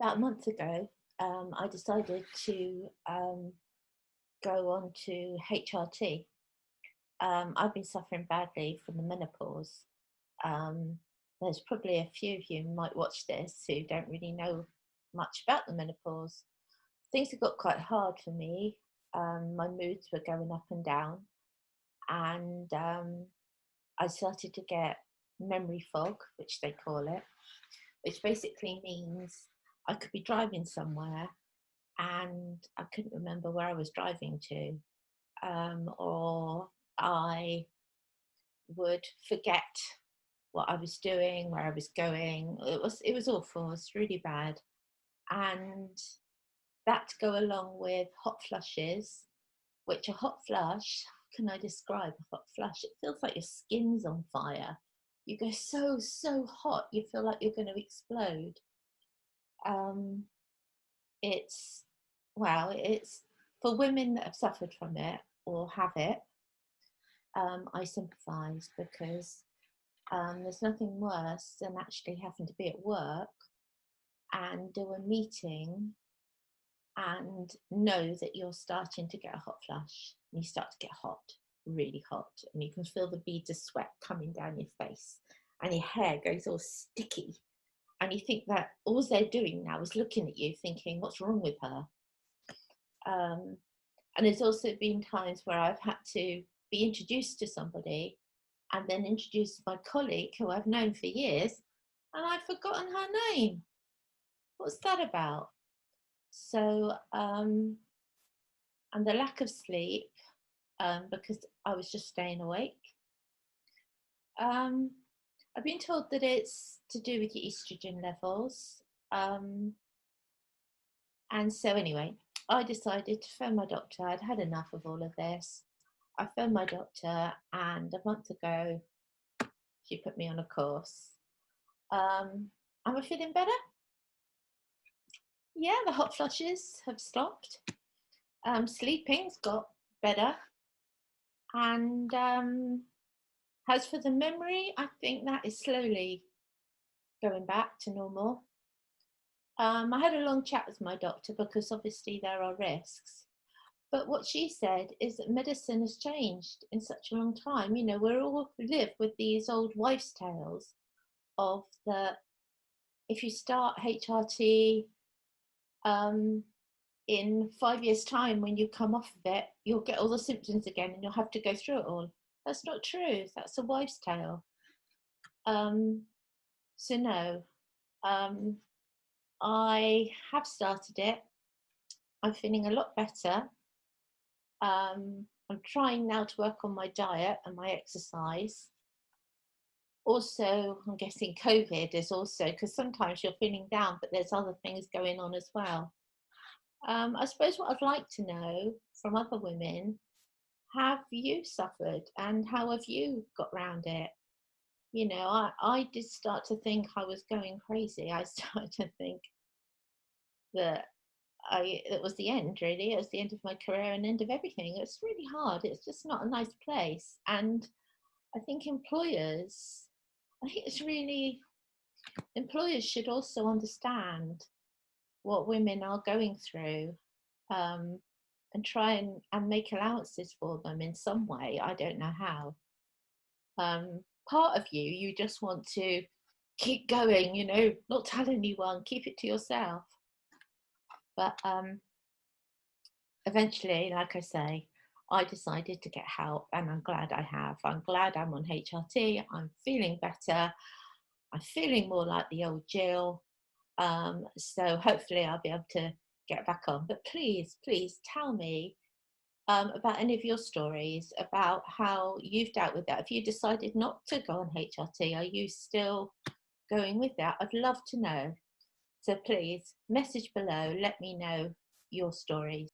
About a month ago, I decided to go on to HRT. I've been suffering badly from the menopause. Um, there's probably a few of you who might watch this who don't really know much about the menopause. Things have got quite hard for me. My moods were going up and down, and I started to get memory fog, which they call it, which basically means I could be driving somewhere and I couldn't remember where I was driving to, or I would forget what I was doing, where I was going. It was awful. It was really bad, and that to go along with hot flushes, which a hot flush. How can I describe a hot flush? It feels like your skin's on fire. You go so hot. You feel like you're going to explode. Um, it's it's for women that have suffered from it or have it. I sympathise because there's nothing worse than actually having to be at work and do a meeting and know that you're starting to get a hot flush and you start to get hot, really hot, and you can feel the beads of sweat coming down your face and your hair goes all sticky. And you think that all they're doing now is looking at you thinking, what's wrong with her? And there's also been times where I've had to be introduced to somebody and then introduced to my colleague who I've known for years, and I've forgotten her name. What's that about? So, and the lack of sleep, because I was just staying awake. I've been told that it's to do with your estrogen levels. And so anyway, I decided to phone my doctor. I'd had enough of all of this. I phoned my doctor, and a month ago, she put me on a course. Am I feeling better? Yeah, the hot flushes have stopped. Sleeping's got better. And as for the memory, I think that is slowly going back to normal. I had a long chat with my doctor because obviously there are risks. But what she said is that medicine has changed in such a long time. You know, we all live with these old wives' tales of the, if you start HRT in 5 years' time, when you come off of it, you'll get all the symptoms again and you'll have to go through it all. That's not true. That's a wives' tale. So no, I have started it. I'm feeling a lot better. I'm trying now to work on my diet and my exercise. Also, I'm guessing COVID is also, because sometimes you're feeling down, but there's other things going on as well. I suppose what I'd like to know from other women, have you suffered and how have you got around it? You know, I did start to think I was going crazy. I started to think that it was the end, really. It was the end of my career and end of everything. It's really hard. It's just not a nice place. And I think employers should also understand what women are going through, and try and make allowances for them in some way. I don't know how. Part of you just want to keep going, you know, not tell anyone, keep it to yourself. But eventually, like I say, I decided to get help, and I'm glad I have. I'm glad I'm on HRT. I'm feeling better. I'm feeling more like the old Jill. So hopefully I'll be able to get back on. But please tell me about any of your stories about how you've dealt with that. If you decided not to go on HRT, are you still going with that? I'd love to know. So please message below, let me know your stories.